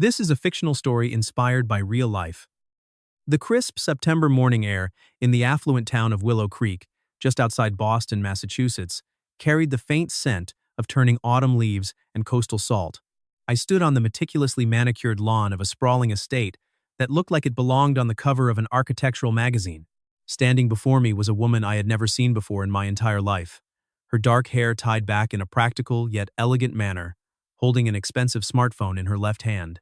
This is a fictional story inspired by real life. The crisp September morning air in the affluent town of Willow Creek, just outside Boston, Massachusetts, carried the faint scent of turning autumn leaves and coastal salt. I stood on the meticulously manicured lawn of a sprawling estate that looked like it belonged on the cover of an architectural magazine. Standing before me was a woman I had never seen before in my entire life. Her dark hair tied back in a practical yet elegant manner, holding an expensive smartphone in her left hand.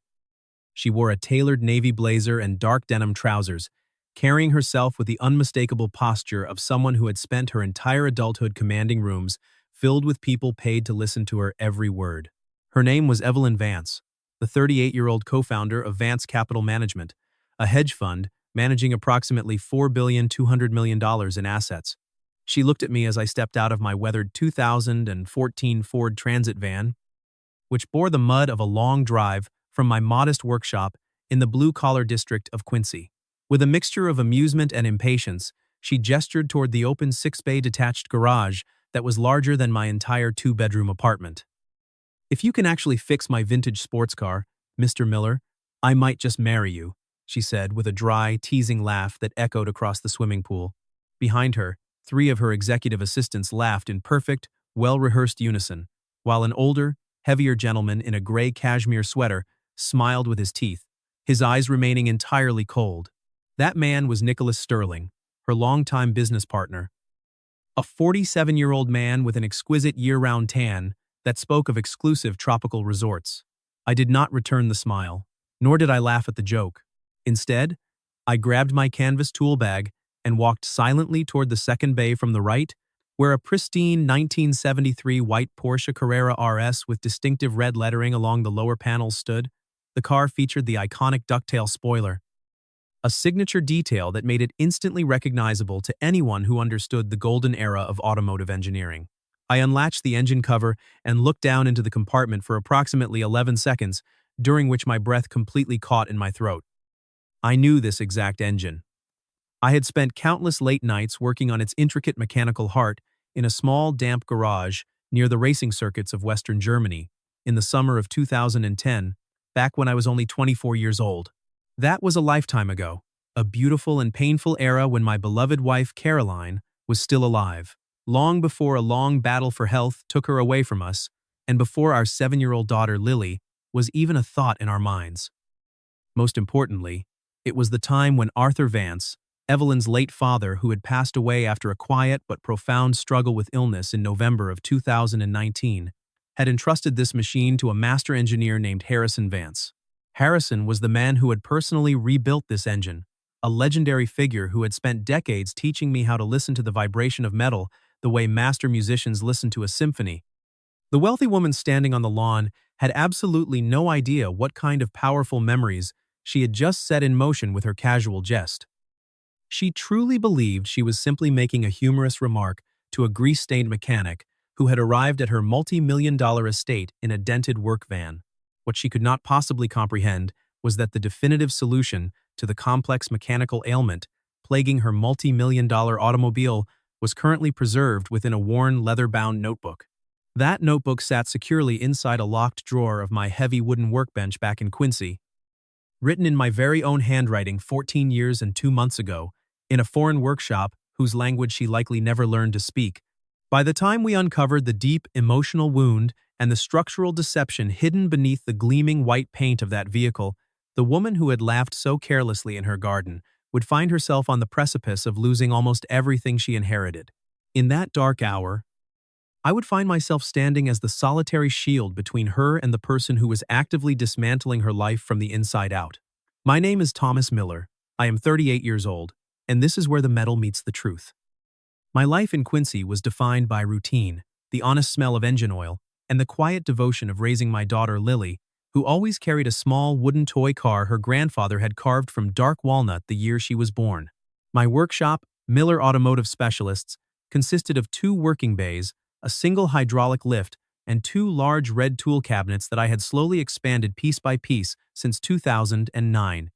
She wore a tailored navy blazer and dark denim trousers, carrying herself with the unmistakable posture of someone who had spent her entire adulthood commanding rooms filled with people paid to listen to her every word. Her name was Evelyn Vance, the 38-year-old co-founder of Vance Capital Management, a hedge fund managing approximately $4.2 billion in assets. She looked at me as I stepped out of my weathered 2014 Ford Transit van, which bore the mud of a long drive from my modest workshop in the blue-collar district of Quincy. With a mixture of amusement and impatience, she gestured toward the open six-bay detached garage that was larger than my entire two-bedroom apartment. "If you can actually fix my vintage sports car, Mr. Miller, I might just marry you," she said with a dry, teasing laugh that echoed across the swimming pool. Behind her, three of her executive assistants laughed in perfect, well-rehearsed unison, while an older, heavier gentleman in a gray cashmere sweater smiled with his teeth, his eyes remaining entirely cold. That man was Nicholas Sterling, her longtime business partner. A 47-year-old man with an exquisite year-round tan that spoke of exclusive tropical resorts. I did not return the smile, nor did I laugh at the joke. Instead, I grabbed my canvas tool bag and walked silently toward the second bay from the right, where a pristine 1973 white Porsche Carrera RS with distinctive red lettering along the lower panels stood. The car featured the iconic ducktail spoiler, a signature detail that made it instantly recognizable to anyone who understood the golden era of automotive engineering. I unlatched the engine cover and looked down into the compartment for approximately 11 seconds, during which my breath completely caught in my throat. I knew this exact engine. I had spent countless late nights working on its intricate mechanical heart in a small, damp garage near the racing circuits of Western Germany in the summer of 2010, back when I was only 24 years old. That was a lifetime ago, a beautiful and painful era when my beloved wife, Caroline, was still alive, long before a long battle for health took her away from us, and before our 7-year-old daughter, Lily, was even a thought in our minds. Most importantly, it was the time when Arthur Vance, Evelyn's late father who had passed away after a quiet but profound struggle with illness in November of 2019, had entrusted this machine to a master engineer named Harrison Vance. Harrison was the man who had personally rebuilt this engine, a legendary figure who had spent decades teaching me how to listen to the vibration of metal the way master musicians listen to a symphony. The wealthy woman standing on the lawn had absolutely no idea what kind of powerful memories she had just set in motion with her casual jest. She truly believed she was simply making a humorous remark to a grease-stained mechanic who had arrived at her multi-million-dollar estate in a dented work van. What she could not possibly comprehend was that the definitive solution to the complex mechanical ailment plaguing her multi-million-dollar automobile was currently preserved within a worn, leather-bound notebook. That notebook sat securely inside a locked drawer of my heavy wooden workbench back in Quincy. Written in my very own handwriting 14 years and 2 months ago, in a foreign workshop whose language she likely never learned to speak. By the time we uncovered the deep emotional wound and the structural deception hidden beneath the gleaming white paint of that vehicle, the woman who had laughed so carelessly in her garden would find herself on the precipice of losing almost everything she inherited. In that dark hour, I would find myself standing as the solitary shield between her and the person who was actively dismantling her life from the inside out. My name is Thomas Miller. I am 38 years old, and this is where the metal meets the truth. My life in Quincy was defined by routine, the honest smell of engine oil, and the quiet devotion of raising my daughter Lily, who always carried a small wooden toy car her grandfather had carved from dark walnut the year she was born. My workshop, Miller Automotive Specialists, consisted of 2 working bays, a single hydraulic lift, and 2 large red tool cabinets that I had slowly expanded piece by piece since 2009.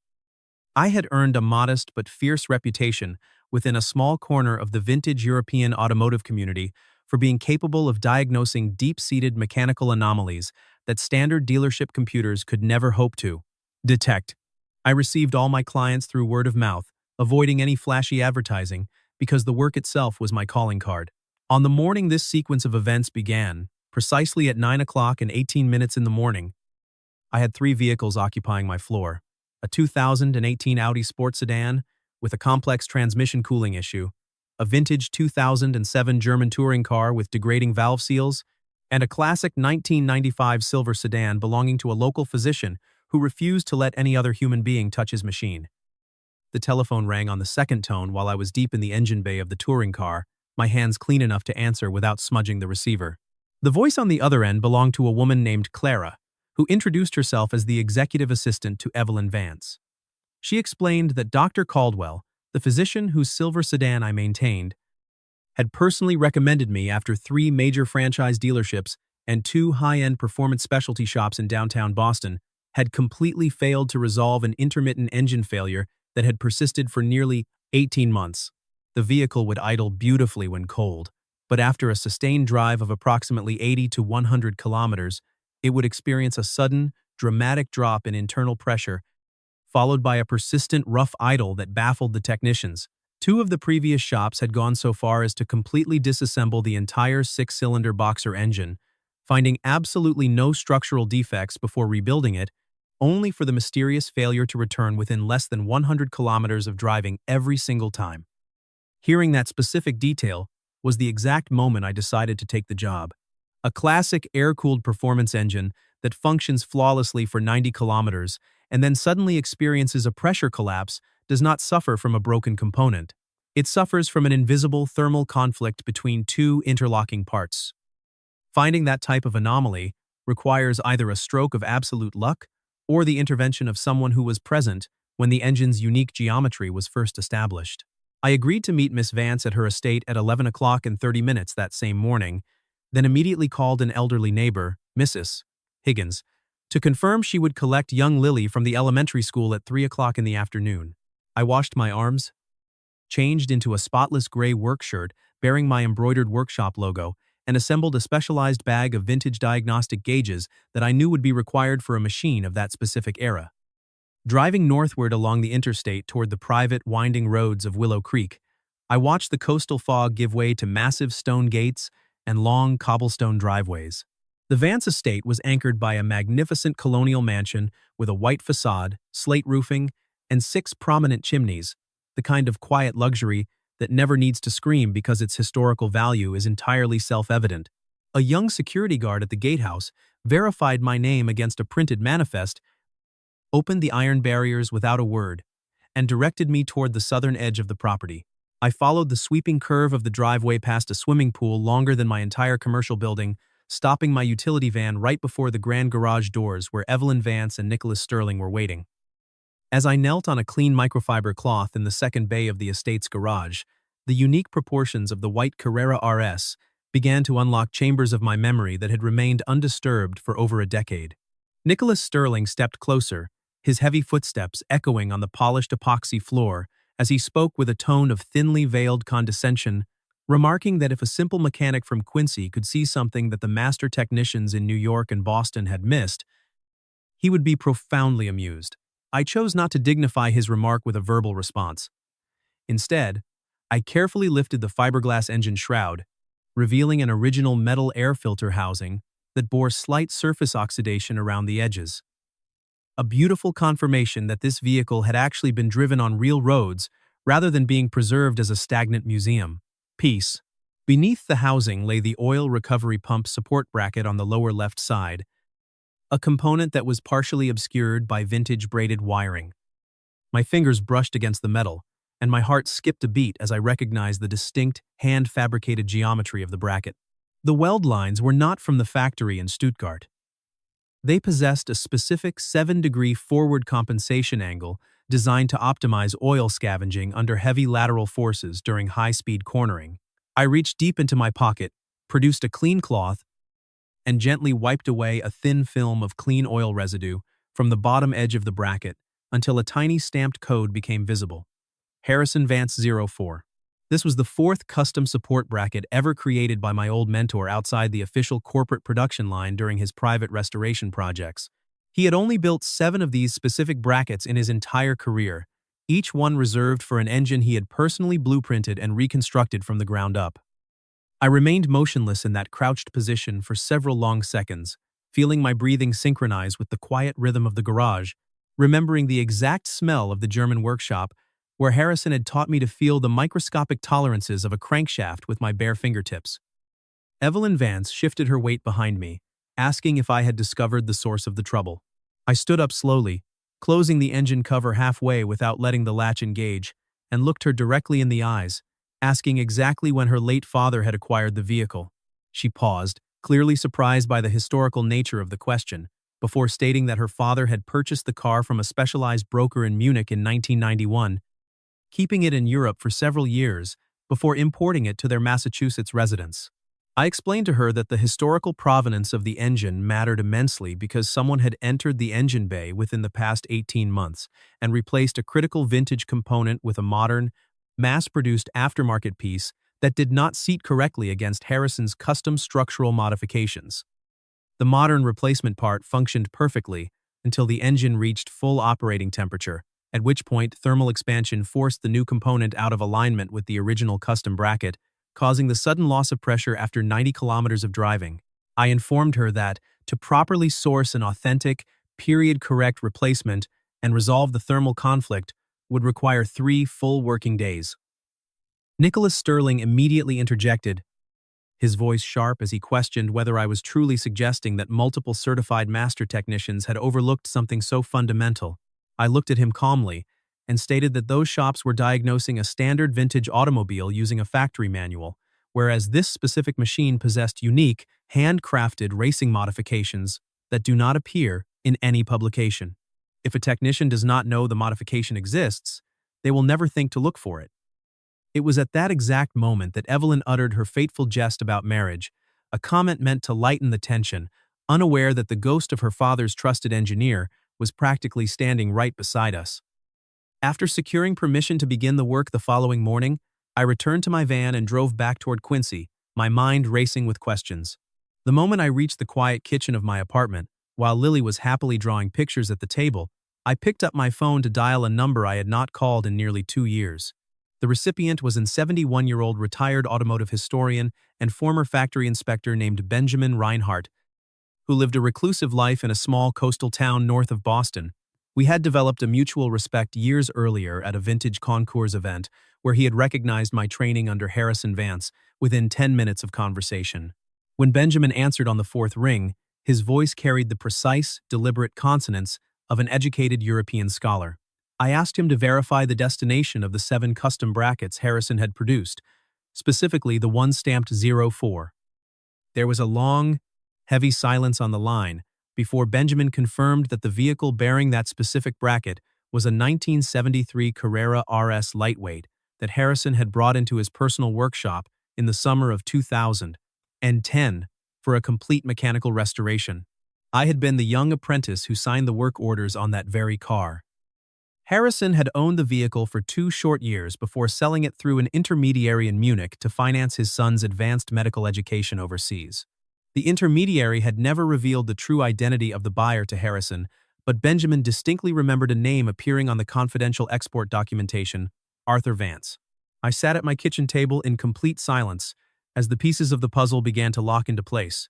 I had earned a modest but fierce reputation within a small corner of the vintage European automotive community for being capable of diagnosing deep-seated mechanical anomalies that standard dealership computers could never hope to. Detect. I received all my clients through word of mouth, avoiding any flashy advertising because the work itself was my calling card. On the morning this sequence of events began, precisely at 9 o'clock and 18 minutes in the morning, I had three vehicles occupying my floor: a 2018 Audi sports sedan with a complex transmission cooling issue, a vintage 2007 German touring car with degrading valve seals, and a classic 1995 silver sedan belonging to a local physician who refused to let any other human being touch his machine. The telephone rang on the second tone while I was deep in the engine bay of the touring car, my hands clean enough to answer without smudging the receiver. The voice on the other end belonged to a woman named Clara, who introduced herself as the executive assistant to Evelyn Vance. She explained that Dr. Caldwell, the physician whose silver sedan I maintained, had personally recommended me after three major franchise dealerships and two high-end performance specialty shops in downtown Boston had completely failed to resolve an intermittent engine failure that had persisted for nearly 18 months. The vehicle would idle beautifully when cold, but after a sustained drive of approximately 80 to 100 kilometers, it would experience a sudden, dramatic drop in internal pressure, followed by a persistent rough idle that baffled the technicians. Two of the previous shops had gone so far as to completely disassemble the entire six-cylinder boxer engine, finding absolutely no structural defects before rebuilding it, only for the mysterious failure to return within less than 100 kilometers of driving every single time. Hearing that specific detail was the exact moment I decided to take the job. A classic air-cooled performance engine that functions flawlessly for 90 kilometers and then suddenly experiences a pressure collapse does not suffer from a broken component. It suffers from an invisible thermal conflict between two interlocking parts. Finding that type of anomaly requires either a stroke of absolute luck or the intervention of someone who was present when the engine's unique geometry was first established. I agreed to meet Miss Vance at her estate at 11 o'clock and 30 minutes that same morning, then immediately called an elderly neighbor, Mrs. Higgins, to confirm she would collect young Lily from the elementary school at 3 o'clock in the afternoon. I washed my arms, changed into a spotless gray work shirt bearing my embroidered workshop logo, and assembled a specialized bag of vintage diagnostic gauges that I knew would be required for a machine of that specific era. Driving northward along the interstate toward the private, winding roads of Willow Creek, I watched the coastal fog give way to massive stone gates and long cobblestone driveways. The Vance estate was anchored by a magnificent colonial mansion with a white facade, slate roofing, and 6 prominent chimneys, the kind of quiet luxury that never needs to scream because its historical value is entirely self-evident. A young security guard at the gatehouse verified my name against a printed manifest, opened the iron barriers without a word, and directed me toward the southern edge of the property. I followed the sweeping curve of the driveway past a swimming pool longer than my entire commercial building, stopping my utility van right before the grand garage doors where Evelyn Vance and Nicholas Sterling were waiting. As I knelt on a clean microfiber cloth in the second bay of the estate's garage, the unique proportions of the white Carrera RS began to unlock chambers of my memory that had remained undisturbed for over a decade. Nicholas Sterling stepped closer, his heavy footsteps echoing on the polished epoxy floor as he spoke with a tone of thinly veiled condescension, remarking that if a simple mechanic from Quincy could see something that the master technicians in New York and Boston had missed, he would be profoundly amused. I chose not to dignify his remark with a verbal response. Instead, I carefully lifted the fiberglass engine shroud, revealing an original metal air filter housing that bore slight surface oxidation around the edges. A beautiful confirmation that this vehicle had actually been driven on real roads rather than being preserved as a stagnant museum. Peace. Beneath the housing lay the oil recovery pump support bracket on the lower left side, a component that was partially obscured by vintage braided wiring. My fingers brushed against the metal, and my heart skipped a beat as I recognized the distinct, hand-fabricated geometry of the bracket. The weld lines were not from the factory in Stuttgart. They possessed a specific 7-degree forward compensation angle designed to optimize oil scavenging under heavy lateral forces during high-speed cornering. I reached deep into my pocket, produced a clean cloth, and gently wiped away a thin film of clean oil residue from the bottom edge of the bracket until a tiny stamped code became visible. Harrison Vance 04. This was the 4th custom support bracket ever created by my old mentor outside the official corporate production line during his private restoration projects. He had only built 7 of these specific brackets in his entire career, each one reserved for an engine he had personally blueprinted and reconstructed from the ground up. I remained motionless in that crouched position for several long seconds, feeling my breathing synchronize with the quiet rhythm of the garage, remembering the exact smell of the German workshop where Harrison had taught me to feel the microscopic tolerances of a crankshaft with my bare fingertips. Evelyn Vance shifted her weight behind me, asking if I had discovered the source of the trouble. I stood up slowly, closing the engine cover halfway without letting the latch engage, and looked her directly in the eyes, asking exactly when her late father had acquired the vehicle. She paused, clearly surprised by the historical nature of the question, before stating that her father had purchased the car from a specialized broker in Munich in 1991, keeping it in Europe for several years before importing it to their Massachusetts residence. I explained to her that the historical provenance of the engine mattered immensely because someone had entered the engine bay within the past 18 months and replaced a critical vintage component with a modern, mass-produced aftermarket piece that did not seat correctly against Harrison's custom structural modifications. The modern replacement part functioned perfectly until the engine reached full operating temperature, at which point thermal expansion forced the new component out of alignment with the original custom bracket, causing the sudden loss of pressure after 90 kilometers of driving. I informed her that, to properly source an authentic, period-correct replacement and resolve the thermal conflict, would require 3 full working days. Nicholas Sterling immediately interjected, his voice sharp as he questioned whether I was truly suggesting that multiple certified master technicians had overlooked something so fundamental. I looked at him calmly and stated that those shops were diagnosing a standard vintage automobile using a factory manual, whereas this specific machine possessed unique, handcrafted racing modifications that do not appear in any publication. If a technician does not know the modification exists, they will never think to look for it. It was at that exact moment that Evelyn uttered her fateful jest about marriage, a comment meant to lighten the tension, unaware that the ghost of her father's trusted engineer was practically standing right beside us. After securing permission to begin the work the following morning, I returned to my van and drove back toward Quincy, my mind racing with questions. The moment I reached the quiet kitchen of my apartment, while Lily was happily drawing pictures at the table, I picked up my phone to dial a number I had not called in nearly 2 years. The recipient was an 71-year-old retired automotive historian and former factory inspector named Benjamin Reinhardt, who lived a reclusive life in a small coastal town north of Boston. We had developed a mutual respect years earlier at a vintage concours event where he had recognized my training under Harrison Vance within 10 minutes of conversation. When Benjamin answered on the 4th ring, his voice carried the precise, deliberate consonants of an educated European scholar. I asked him to verify the destination of the 7 custom brackets Harrison had produced, specifically the one stamped 04. There was a long, heavy silence on the line before Benjamin confirmed that the vehicle bearing that specific bracket was a 1973 Carrera RS lightweight that Harrison had brought into his personal workshop in the summer of 2010 for a complete mechanical restoration. I had been the young apprentice who signed the work orders on that very car. Harrison had owned the vehicle for 2 short years before selling it through an intermediary in Munich to finance his son's advanced medical education overseas. The intermediary had never revealed the true identity of the buyer to Harrison, but Benjamin distinctly remembered a name appearing on the confidential export documentation, Arthur Vance. I sat at my kitchen table in complete silence as the pieces of the puzzle began to lock into place.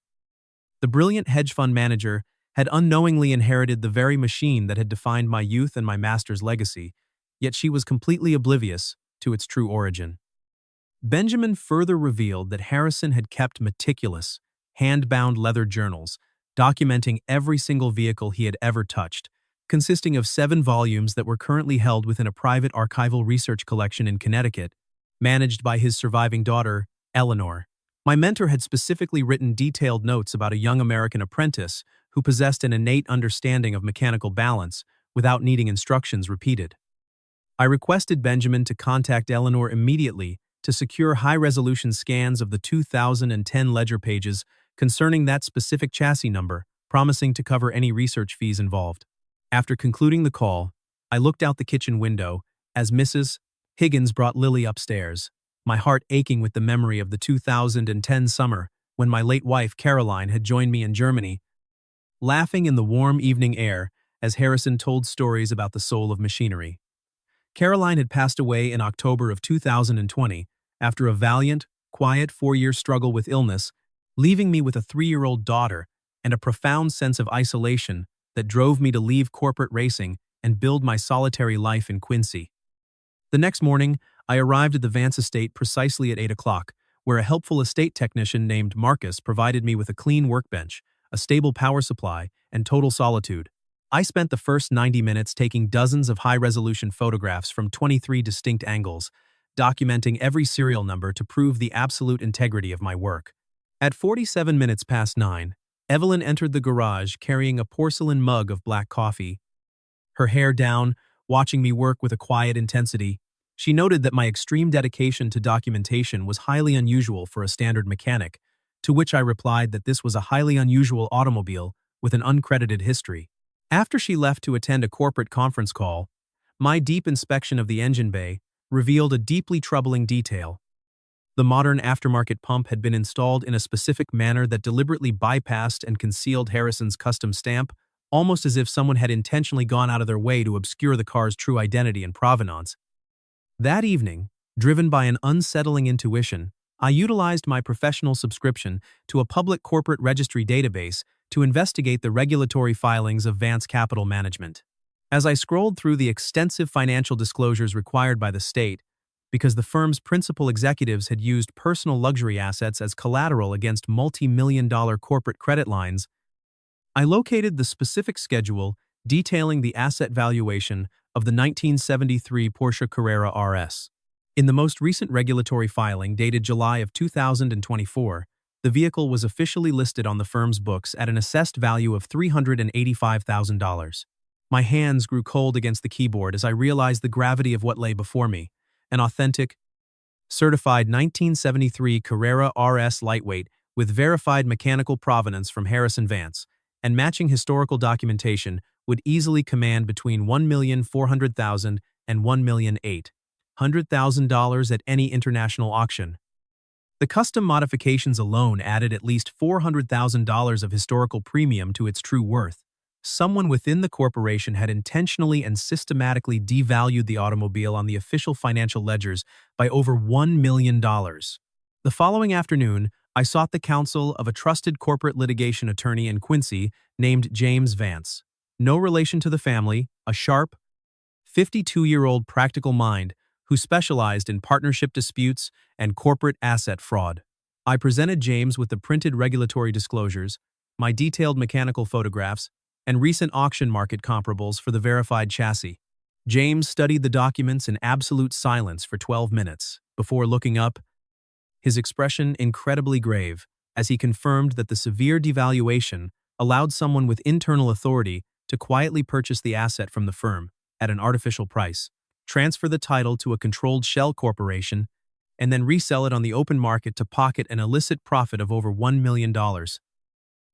The brilliant hedge fund manager had unknowingly inherited the very machine that had defined my youth and my master's legacy, yet she was completely oblivious to its true origin. Benjamin further revealed that Harrison had kept meticulous, hand-bound leather journals, documenting every single vehicle he had ever touched, consisting of 7 volumes that were currently held within a private archival research collection in Connecticut, managed by his surviving daughter, Eleanor. My mentor had specifically written detailed notes about a young American apprentice who possessed an innate understanding of mechanical balance without needing instructions repeated. I requested Benjamin to contact Eleanor immediately to secure high-resolution scans of the 2010 ledger pages concerning that specific chassis number, promising to cover any research fees involved. After concluding the call, I looked out the kitchen window as Mrs. Higgins brought Lily upstairs, my heart aching with the memory of the 2010 summer when my late wife, Caroline, had joined me in Germany laughing in the warm evening air as Harrison told stories about the soul of machinery. Caroline had passed away in October of 2020 after a valiant, quiet 4-year struggle with illness, leaving me with a 3-year-old daughter and a profound sense of isolation that drove me to leave corporate racing and build my solitary life in Quincy. The next morning, I arrived at the Vance estate precisely at 8 o'clock, where a helpful estate technician named Marcus provided me with a clean workbench, a stable power supply, and total solitude. I spent the first 90 minutes taking dozens of high-resolution photographs from 23 distinct angles, documenting every serial number to prove the absolute integrity of my work. At 47 minutes past 9, Evelyn entered the garage carrying a porcelain mug of black coffee. Her hair down, watching me work with a quiet intensity, she noted that my extreme dedication to documentation was highly unusual for a standard mechanic, to which I replied that this was a highly unusual automobile with an uncredited history. After she left to attend a corporate conference call, my deep inspection of the engine bay revealed a deeply troubling detail. The modern aftermarket pump had been installed in a specific manner that deliberately bypassed and concealed Harrison's custom stamp, almost as if someone had intentionally gone out of their way to obscure the car's true identity and provenance. That evening, driven by an unsettling intuition, I utilized my professional subscription to a public corporate registry database to investigate the regulatory filings of Vance Capital Management. As I scrolled through the extensive financial disclosures required by the state, because the firm's principal executives had used personal luxury assets as collateral against multi-million-dollar corporate credit lines, I located the specific schedule detailing the asset valuation of the 1973 Porsche Carrera RS. In the most recent regulatory filing dated July of 2024, the vehicle was officially listed on the firm's books at an assessed value of $385,000. My hands grew cold against the keyboard as I realized the gravity of what lay before me. An authentic, certified 1973 Carrera RS lightweight with verified mechanical provenance from Harrison Vance, and matching historical documentation would easily command between $1,400,000 and $1,800,000 at any international auction. The custom modifications alone added at least $400,000 of historical premium to its true worth. Someone within the corporation had intentionally and systematically devalued the automobile on the official financial ledgers by over $1 million. The following afternoon, I sought the counsel of a trusted corporate litigation attorney in Quincy named James Vance. No relation to the family, a sharp, 52-year-old practical mind who specialized in partnership disputes and corporate asset fraud. I presented James with the printed regulatory disclosures, my detailed mechanical photographs, and recent auction market comparables for the verified chassis. James studied the documents in absolute silence for 12 minutes before looking up, his expression incredibly grave, as he confirmed that the severe devaluation allowed someone with internal authority to quietly purchase the asset from the firm at an artificial price, transfer the title to a controlled shell corporation, and then resell it on the open market to pocket an illicit profit of over $1 million.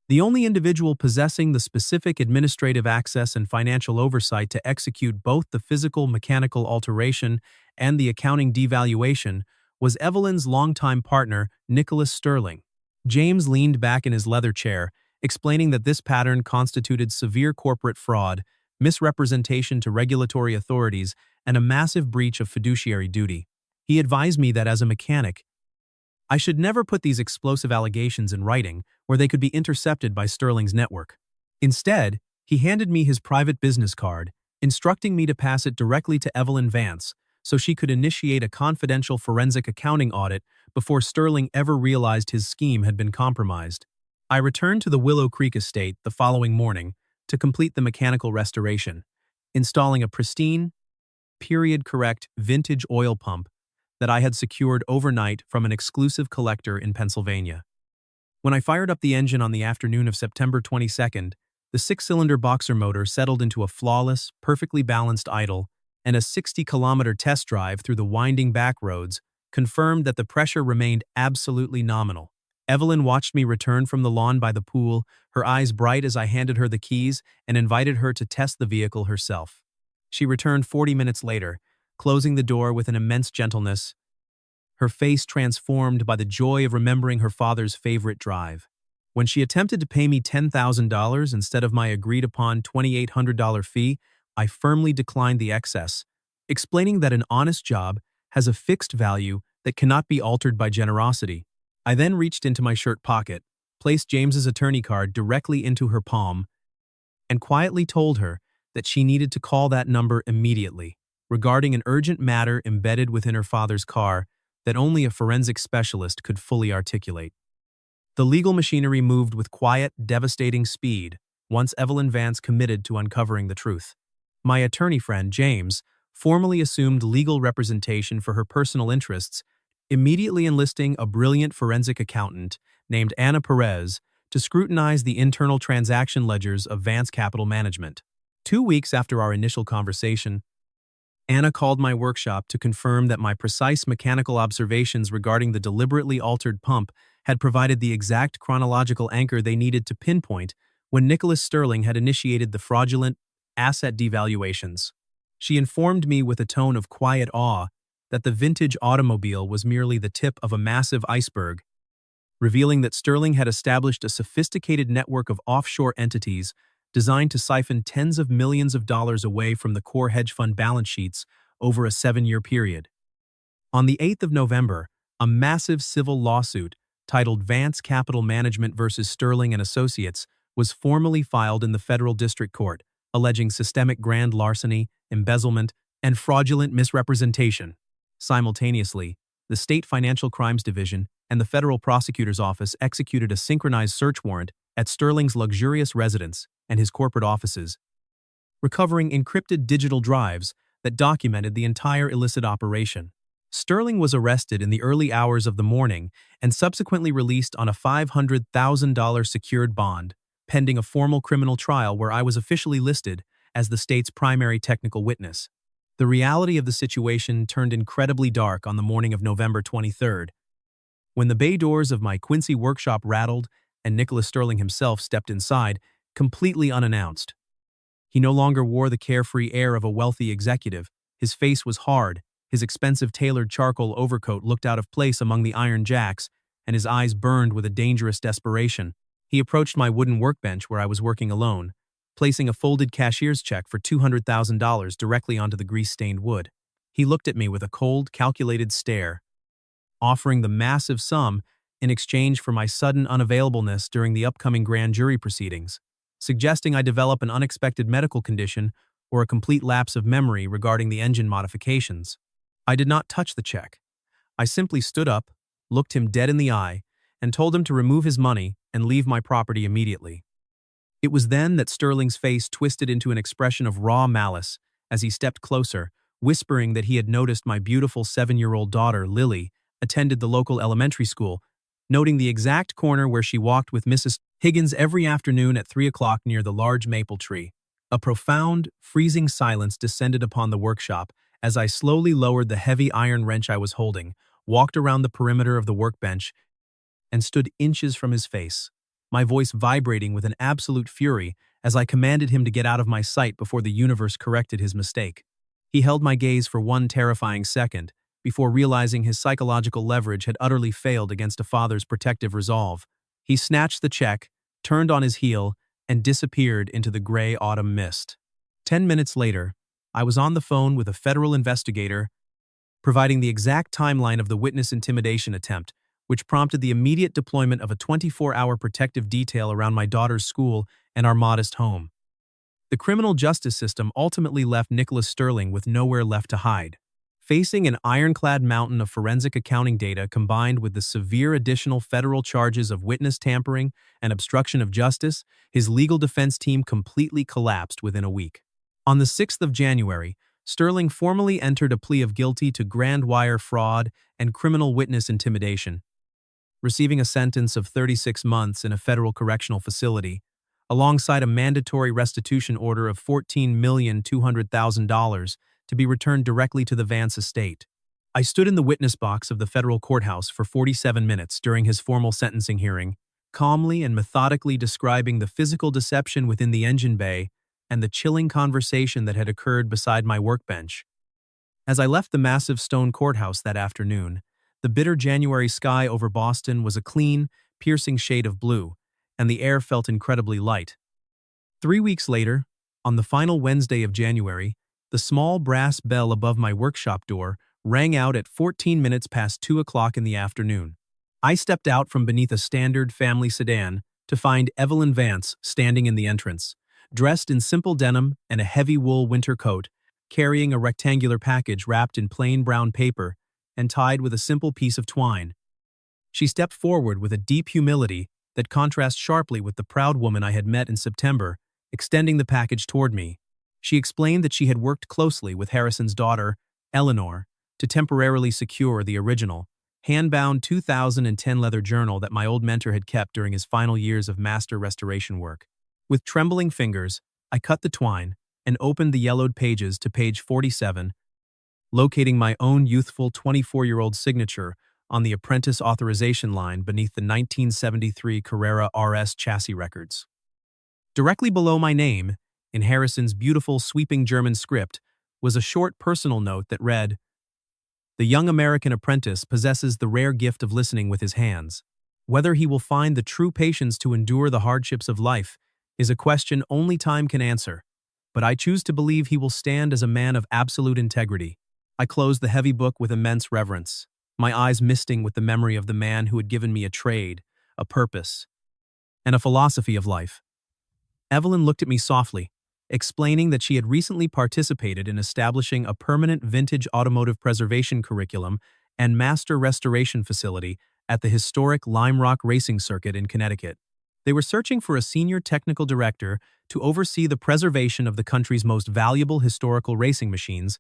The only individual possessing the specific administrative access and financial oversight to execute both the physical mechanical alteration and the accounting devaluation was Evelyn's longtime partner, Nicholas Sterling. James leaned back in his leather chair, explaining that this pattern constituted severe corporate fraud, misrepresentation to regulatory authorities, and a massive breach of fiduciary duty. He advised me that as a mechanic, I should never put these explosive allegations in writing where they could be intercepted by Sterling's network. Instead, he handed me his private business card, instructing me to pass it directly to Evelyn Vance so she could initiate a confidential forensic accounting audit before Sterling ever realized his scheme had been compromised. I returned to the Willow Creek estate the following morning to complete the mechanical restoration, installing a pristine, period-correct vintage oil pump that I had secured overnight from an exclusive collector in Pennsylvania. When I fired up the engine on the afternoon of September 22nd, the 6-cylinder boxer motor settled into a flawless, perfectly balanced idle, and a 60-kilometer test drive through the winding back roads confirmed that the pressure remained absolutely nominal. Evelyn watched me return from the lawn by the pool, her eyes bright as I handed her the keys and invited her to test the vehicle herself. She returned 40 minutes later, closing the door with an immense gentleness, her face transformed by the joy of remembering her father's favorite drive. When she attempted to pay me $10,000 instead of my agreed-upon $2,800 fee, I firmly declined the excess, explaining that an honest job has a fixed value that cannot be altered by generosity. I then reached into my shirt pocket, placed James's attorney card directly into her palm, and quietly told her that she needed to call that number immediately, regarding an urgent matter embedded within her father's car that only a forensic specialist could fully articulate. The legal machinery moved with quiet, devastating speed once Evelyn Vance committed to uncovering the truth. My attorney friend, James, formally assumed legal representation for her personal interests, immediately enlisting a brilliant forensic accountant named Anna Perez to scrutinize the internal transaction ledgers of Vance Capital Management. 2 weeks after our initial conversation, Anna called my workshop to confirm that my precise mechanical observations regarding the deliberately altered pump had provided the exact chronological anchor they needed to pinpoint when Nicholas Sterling had initiated the fraudulent asset devaluations. She informed me with a tone of quiet awe that the vintage automobile was merely the tip of a massive iceberg, revealing that Sterling had established a sophisticated network of offshore entities designed to siphon tens of millions of dollars away from the core hedge fund balance sheets over a 7-year period. On the 8th of November, a massive civil lawsuit titled Vance Capital Management versus Sterling and Associates was formally filed in the federal district court, alleging systemic grand larceny, embezzlement, and fraudulent misrepresentation. Simultaneously, the State Financial Crimes Division and the Federal Prosecutor's Office executed a synchronized search warrant at Sterling's luxurious residence and his corporate offices, recovering encrypted digital drives that documented the entire illicit operation. Sterling was arrested in the early hours of the morning and subsequently released on a $500,000 secured bond, pending a formal criminal trial where I was officially listed as the state's primary technical witness. The reality of the situation turned incredibly dark on the morning of November 23rd, when the bay doors of my Quincy workshop rattled and Nicholas Sterling himself stepped inside, completely unannounced. He no longer wore the carefree air of a wealthy executive. His face was hard, his expensive tailored charcoal overcoat looked out of place among the iron jacks, and his eyes burned with a dangerous desperation. He approached my wooden workbench where I was working alone, placing a folded cashier's check for $200,000 directly onto the grease-stained wood. He looked at me with a cold, calculated stare, offering the massive sum in exchange for my sudden unavailableness during the upcoming grand jury proceedings, suggesting I develop an unexpected medical condition or a complete lapse of memory regarding the engine modifications. I did not touch the check. I simply stood up, looked him dead in the eye, and told him to remove his money and leave my property immediately. It was then that Sterling's face twisted into an expression of raw malice as he stepped closer, whispering that he had noticed my beautiful 7-year-old daughter, Lily, attended the local elementary school, noting the exact corner where she walked with Mrs. Higgins every afternoon at 3 o'clock near the large maple tree. A profound, freezing silence descended upon the workshop as I slowly lowered the heavy iron wrench I was holding, walked around the perimeter of the workbench, and stood inches from his face, my voice vibrating with an absolute fury as I commanded him to get out of my sight before the universe corrected his mistake. He held my gaze for one terrifying second, before realizing his psychological leverage had utterly failed against a father's protective resolve. He snatched the check, turned on his heel, and disappeared into the gray autumn mist. 10 minutes later, I was on the phone with a federal investigator, providing the exact timeline of the witness intimidation attempt, which prompted the immediate deployment of a 24-hour protective detail around my daughter's school and our modest home. The criminal justice system ultimately left Nicholas Sterling with nowhere left to hide. Facing an ironclad mountain of forensic accounting data combined with the severe additional federal charges of witness tampering and obstruction of justice, his legal defense team completely collapsed within a week. On the 6th of January, Sterling formally entered a plea of guilty to grand wire fraud and criminal witness intimidation, receiving a sentence of 36 months in a federal correctional facility, alongside a mandatory restitution order of $14,200,000 to be returned directly to the Vance estate. I stood in the witness box of the federal courthouse for 47 minutes during his formal sentencing hearing, calmly and methodically describing the physical deception within the engine bay and the chilling conversation that had occurred beside my workbench. As I left the massive stone courthouse that afternoon, the bitter January sky over Boston was a clean, piercing shade of blue, and the air felt incredibly light. 3 weeks later, on the final Wednesday of January, the small brass bell above my workshop door rang out at 14 minutes past 2 o'clock in the afternoon. I stepped out from beneath a standard family sedan to find Evelyn Vance standing in the entrance, dressed in simple denim and a heavy wool winter coat, carrying a rectangular package wrapped in plain brown paper and tied with a simple piece of twine. She stepped forward with a deep humility that contrasts sharply with the proud woman I had met in September, extending the package toward me. She explained that she had worked closely with Harrison's daughter, Eleanor, to temporarily secure the original, hand-bound 2010 leather journal that my old mentor had kept during his final years of master restoration work. With trembling fingers, I cut the twine and opened the yellowed pages to page 47, locating my own youthful 24-year-old signature on the apprentice authorization line beneath the 1973 Carrera RS chassis records. Directly below my name, in Harrison's beautiful sweeping German script, was a short personal note that read, "The young American apprentice possesses the rare gift of listening with his hands. Whether he will find the true patience to endure the hardships of life is a question only time can answer, but I choose to believe he will stand as a man of absolute integrity." I closed the heavy book with immense reverence, my eyes misting with the memory of the man who had given me a trade, a purpose, and a philosophy of life. Evelyn looked at me softly, explaining that she had recently participated in establishing a permanent vintage automotive preservation curriculum and master restoration facility at the historic Lime Rock Racing Circuit in Connecticut. They were searching for a senior technical director to oversee the preservation of the country's most valuable historical racing machines,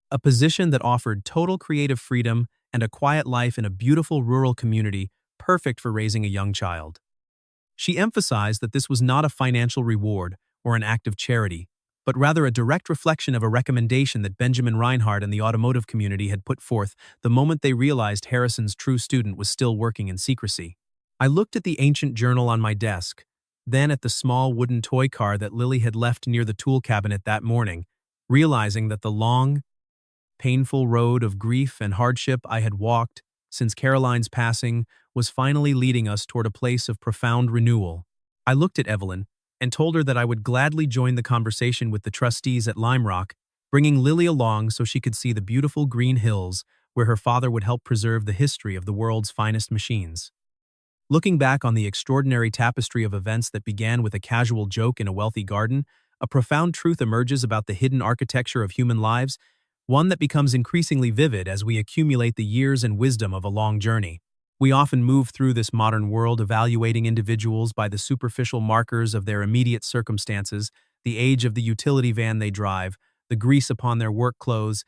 a position that offered total creative freedom and a quiet life in a beautiful rural community perfect for raising a young child. She emphasized that this was not a financial reward or an act of charity, but rather a direct reflection of a recommendation that Benjamin Reinhardt and the automotive community had put forth the moment they realized Harrison's true student was still working in secrecy. I looked at the ancient journal on my desk, then at the small wooden toy car that Lily had left near the tool cabinet that morning, realizing that the long, painful road of grief and hardship I had walked since Caroline's passing was finally leading us toward a place of profound renewal. I looked at Evelyn and told her that I would gladly join the conversation with the trustees at Lime Rock, bringing Lily along so she could see the beautiful green hills where her father would help preserve the history of the world's finest machines. Looking back on the extraordinary tapestry of events that began with a casual joke in a wealthy garden, a profound truth emerges about the hidden architecture of human lives, one that becomes increasingly vivid as we accumulate the years and wisdom of a long journey. We often move through this modern world evaluating individuals by the superficial markers of their immediate circumstances, the age of the utility van they drive, the grease upon their work clothes,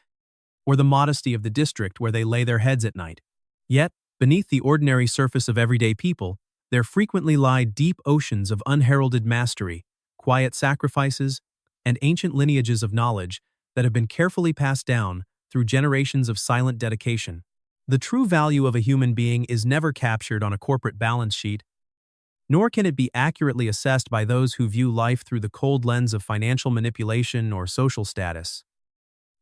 or the modesty of the district where they lay their heads at night. Yet, beneath the ordinary surface of everyday people, there frequently lie deep oceans of unheralded mastery, quiet sacrifices, and ancient lineages of knowledge that have been carefully passed down through generations of silent dedication. The true value of a human being is never captured on a corporate balance sheet, nor can it be accurately assessed by those who view life through the cold lens of financial manipulation or social status.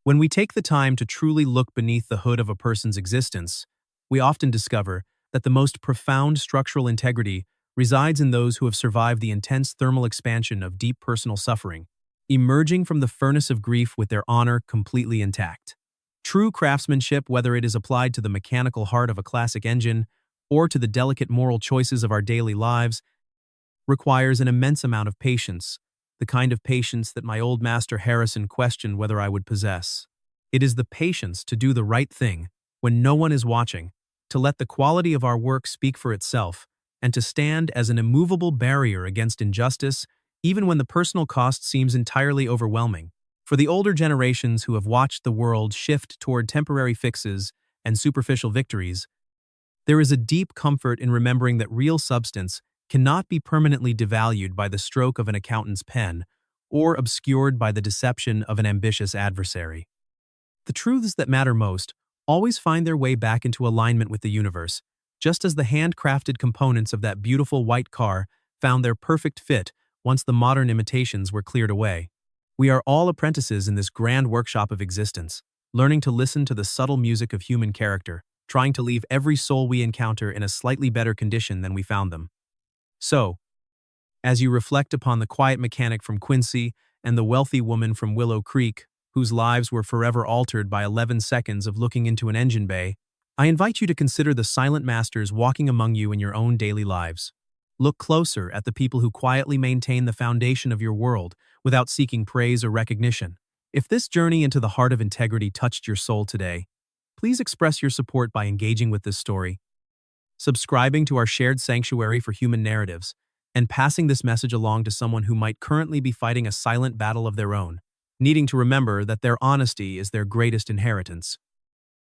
When we take the time to truly look beneath the hood of a person's existence, we often discover that the most profound structural integrity resides in those who have survived the intense thermal expansion of deep personal suffering, emerging from the furnace of grief with their honor completely intact. True craftsmanship, whether it is applied to the mechanical heart of a classic engine or to the delicate moral choices of our daily lives, requires an immense amount of patience, the kind of patience that my old master Harrison questioned whether I would possess. It is the patience to do the right thing when no one is watching, to let the quality of our work speak for itself, and to stand as an immovable barrier against injustice even when the personal cost seems entirely overwhelming. For the older generations who have watched the world shift toward temporary fixes and superficial victories, there is a deep comfort in remembering that real substance cannot be permanently devalued by the stroke of an accountant's pen or obscured by the deception of an ambitious adversary. The truths that matter most always find their way back into alignment with the universe, just as the handcrafted components of that beautiful white car found their perfect fit once the modern imitations were cleared away. We are all apprentices in this grand workshop of existence, learning to listen to the subtle music of human character, trying to leave every soul we encounter in a slightly better condition than we found them. So, As you reflect upon the quiet mechanic from Quincy and the wealthy woman from Willow Creek, whose lives were forever altered by 11 seconds of looking into an engine bay, I invite you to consider the silent masters walking among you in your own daily lives. Look closer at the people who quietly maintain the foundation of your world without seeking praise or recognition. If this journey into the heart of integrity touched your soul today, please express your support by engaging with this story, subscribing to our shared sanctuary for human narratives, and passing this message along to someone who might currently be fighting a silent battle of their own, needing to remember that their honesty is their greatest inheritance.